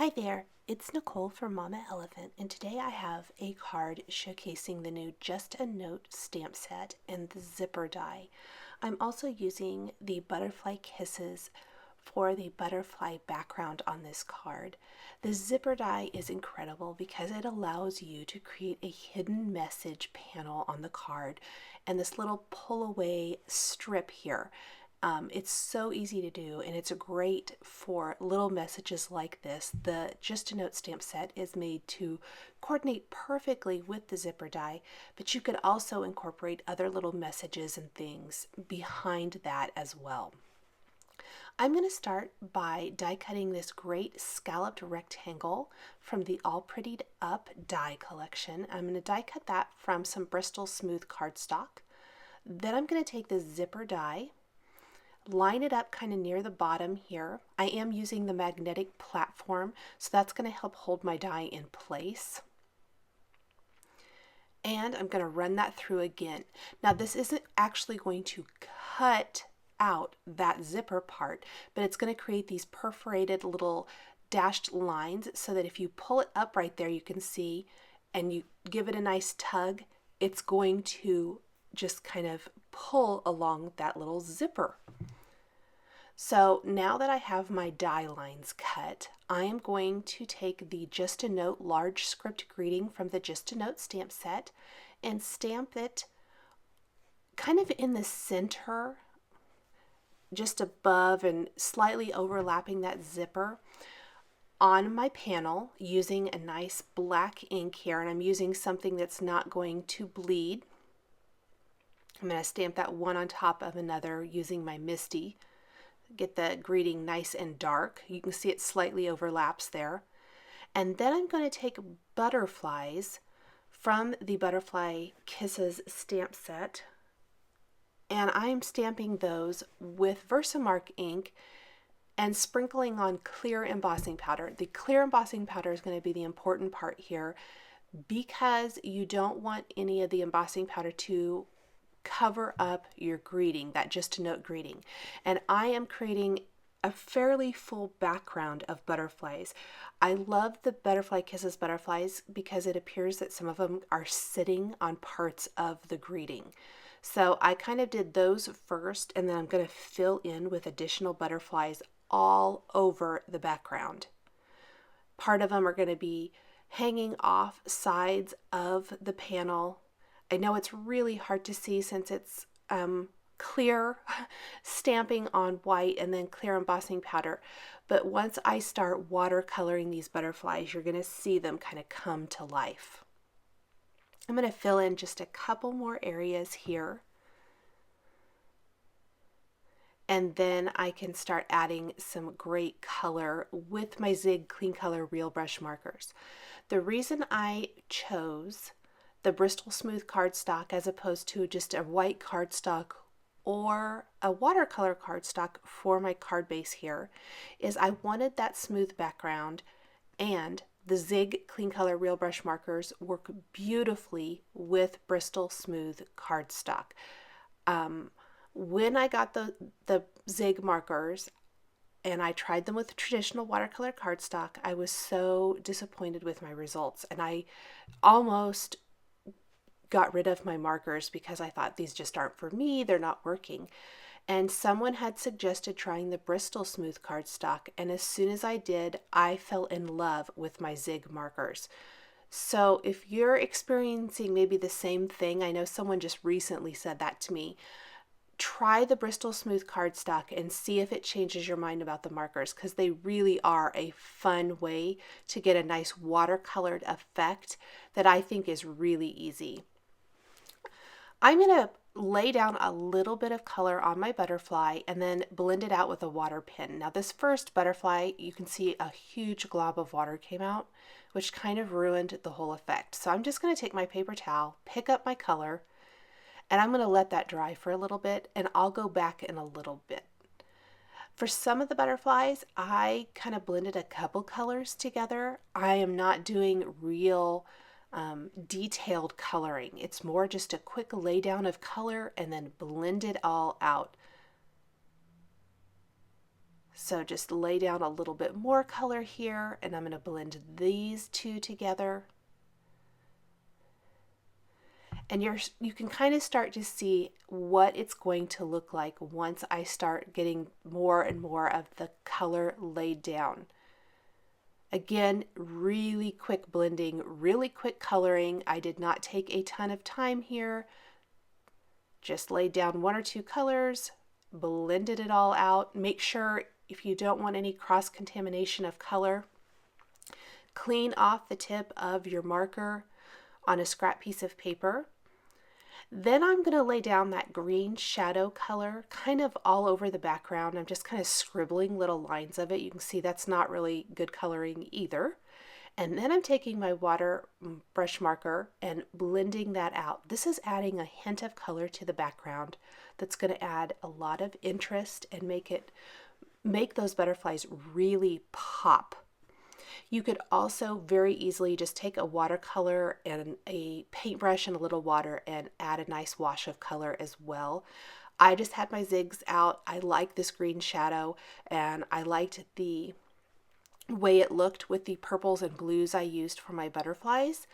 Hi there, it's Nicole from Mama Elephant, and today I have a card showcasing the new Just a Note stamp set and the zipper die. I'm also using the Butterfly Kisses for the butterfly background on this card. The zipper die is incredible because it allows you to create a hidden message panel on the card and this little pull away strip here. It's so easy to do, and it's great for little messages like this. The Just a Note stamp set is made to coordinate perfectly with the zipper die, but you could also incorporate other little messages and things behind that as well. I'm going to start by die cutting this great scalloped rectangle from the All Prettied Up die collection. I'm going to die cut that from some Bristol Smooth cardstock. Then I'm going to take the zipper die, line it up kind of near the bottom here. I am using the magnetic platform, so that's going to help hold my die in place. And I'm going to run that through again. Now this isn't actually going to cut out that zipper part, but it's going to create these perforated little dashed lines so that if you pull it up right there, you can see, and you give it a nice tug, it's going to just kind of pull along that little zipper. So now that I have my die lines cut, I am going to take the Just a Note large script greeting from the Just a Note stamp set and stamp it kind of in the center, just above and slightly overlapping that zipper on my panel using a nice black ink here, and I'm using something that's not going to bleed. I'm going to stamp that one on top of another using my Misty. Get the greeting nice and dark. You can see it slightly overlaps there. And then I'm going to take butterflies from the Butterfly Kisses stamp set, and I'm stamping those with Versamark ink and sprinkling on clear embossing powder. The clear embossing powder is going to be the important part here because you don't want any of the embossing powder to cover up your greeting, that Just a Note greeting. And I am creating a fairly full background of butterflies. I love the Butterfly Kisses butterflies because it appears that some of them are sitting on parts of the greeting. So I kind of did those first, and then I'm going to fill in with additional butterflies all over the background. Part of them are going to be hanging off sides of the panel. I know it's really hard to see since it's clear stamping on white and then clear embossing powder. But once I start watercoloring these butterflies, you're going to see them kind of come to life. I'm going to fill in just a couple more areas here. And then I can start adding some great color with my Zig Clean Color Real Brush markers. The reason I chose the Bristol Smooth cardstock as opposed to just a white cardstock or a watercolor cardstock for my card base here is I wanted that smooth background, and the Zig Clean Color Real Brush markers work beautifully with Bristol Smooth cardstock. When I got the Zig markers and I tried them with traditional watercolor cardstock, I was so disappointed with my results, and I almost got rid of my markers because I thought these just aren't for me, they're not working. And someone had suggested trying the Bristol Smooth cardstock, and as soon as I did, I fell in love with my Zig markers. So if you're experiencing maybe the same thing, I know someone just recently said that to me, try the Bristol Smooth cardstock and see if it changes your mind about the markers, because they really are a fun way to get a nice watercolored effect that I think is really easy. I'm going to lay down a little bit of color on my butterfly and then blend it out with a water pen. Now this first butterfly, you can see a huge glob of water came out, which kind of ruined the whole effect. So I'm just going to take my paper towel, pick up my color, and I'm going to let that dry for a little bit, and I'll go back in a little bit. For some of the butterflies, I kind of blended a couple colors together. I am not doing real detailed coloring. It's more just a quick lay down of color and then blend it all out. So just lay down a little bit more color here, and I'm going to blend these two together. And you can kind of start to see what it's going to look like once I start getting more and more of the color laid down. Again, really quick blending, really quick coloring. I did not take a ton of time here. Just laid down one or two colors, blended it all out. Make sure, if you don't want any cross-contamination of color, clean off the tip of your marker on a scrap piece of paper. Then I'm going to lay down that green shadow color kind of all over the background. I'm just kind of scribbling little lines of it. You can see that's not really good coloring either. And then I'm taking my water brush marker and blending that out. This is adding a hint of color to the background that's going to add a lot of interest and make those butterflies really pop. You could also very easily just take a watercolor and a paintbrush and a little water and add a nice wash of color as well. I just had my zigs out. I like this green shadow, and I liked the way it looked with the purples and blues I used for my butterflies.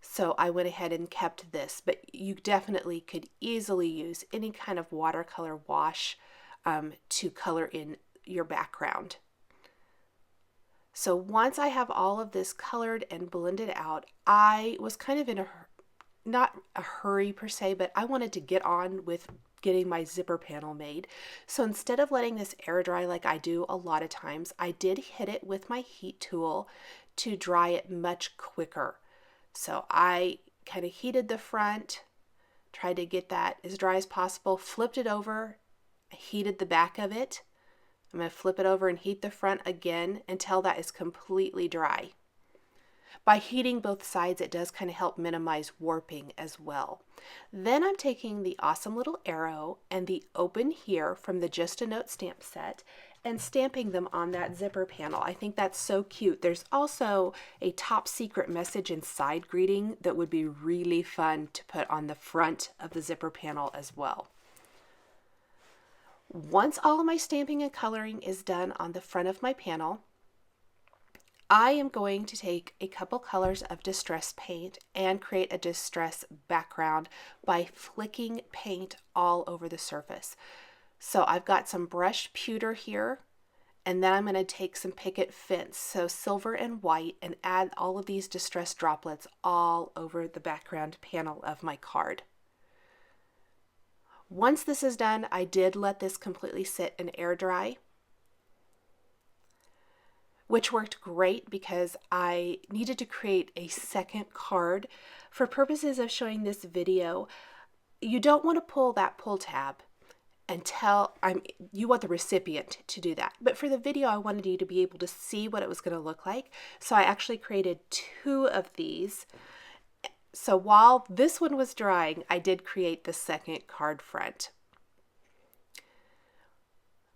So I went ahead and kept this, but you definitely could easily use any kind of watercolor wash to color in your background. So once I have all of this colored and blended out, I was kind of in not a hurry per se, but I wanted to get on with getting my zipper panel made. So instead of letting this air dry like I do a lot of times, I did hit it with my heat tool to dry it much quicker. So I kind of heated the front, tried to get that as dry as possible, flipped it over, heated the back of it. I'm going to flip it over and heat the front again until that is completely dry. By heating both sides, it does kind of help minimize warping as well. Then I'm taking the awesome little arrow and the open here from the Just a Note stamp set and stamping them on that zipper panel. I think that's so cute. There's also a top secret message and side greeting that would be really fun to put on the front of the zipper panel as well. Once all of my stamping and coloring is done on the front of my panel, I am going to take a couple colors of distress paint and create a distress background by flicking paint all over the surface. So I've got some brushed pewter here, and then I'm going to take some picket fence, so silver and white, and add all of these distress droplets all over the background panel of my card. Once this is done, I did let this completely sit and air dry, which worked great because I needed to create a second card. For purposes of showing this video, you don't want to pull that pull tab until you want the recipient to do that. But for the video, I wanted you to be able to see what it was going to look like. So I actually created two of these. So while this one was drying, I did create the second card front.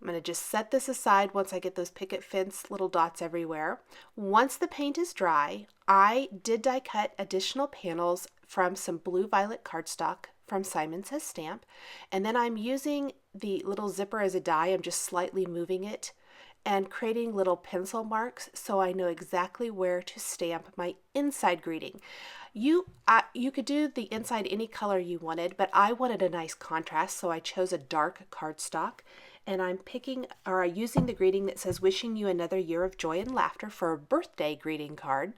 I'm going to just set this aside once I get those picket fence little dots everywhere. Once the paint is dry, I did die cut additional panels from some blue violet cardstock from Simon Says Stamp. And then I'm using the little zipper as a die. I'm just slightly moving it and creating little pencil marks so I know exactly where to stamp my inside greeting. You could do the inside any color you wanted, but I wanted a nice contrast, so I chose a dark cardstock. And I'm using the greeting that says, "Wishing you another year of joy and laughter" for a birthday greeting card,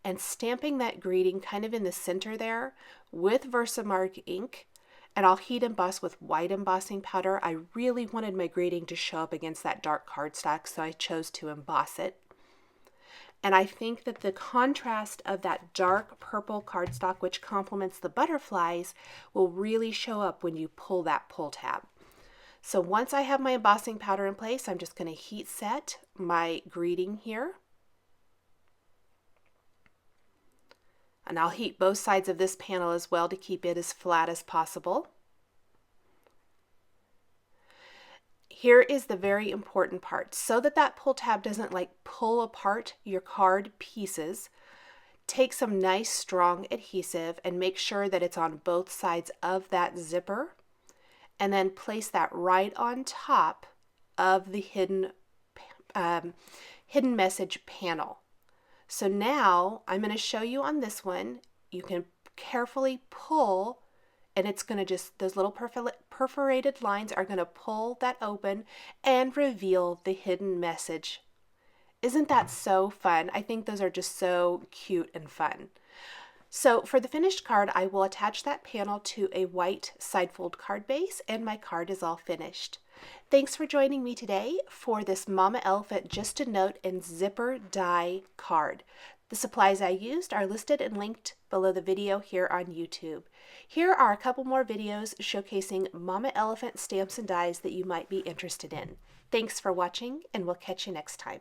and stamping that greeting kind of in the center there with Versamark ink. And I'll heat emboss with white embossing powder. I really wanted my greeting to show up against that dark cardstock, so I chose to emboss it. And I think that the contrast of that dark purple cardstock, which complements the butterflies, will really show up when you pull that pull tab. So once I have my embossing powder in place, I'm just going to heat set my greeting here. And I'll heat both sides of this panel as well to keep it as flat as possible. Here is the very important part. So that that pull tab doesn't pull apart your card pieces, take some nice strong adhesive and make sure that it's on both sides of that zipper, and then place that right on top of the hidden hidden message panel. So now I'm going to show you on this one. You can carefully pull, and it's going to just, those little perforated lines are going to pull that open and reveal the hidden message. Isn't that so fun? I think those are just so cute and fun. So for the finished card, I will attach that panel to a white side fold card base, and my card is all finished. Thanks for joining me today for this Mama Elephant Just a Note and zipper die card. The supplies I used are listed and linked below the video here on YouTube. Here are a couple more videos showcasing Mama Elephant stamps and dies that you might be interested in. Thanks for watching, and we'll catch you next time.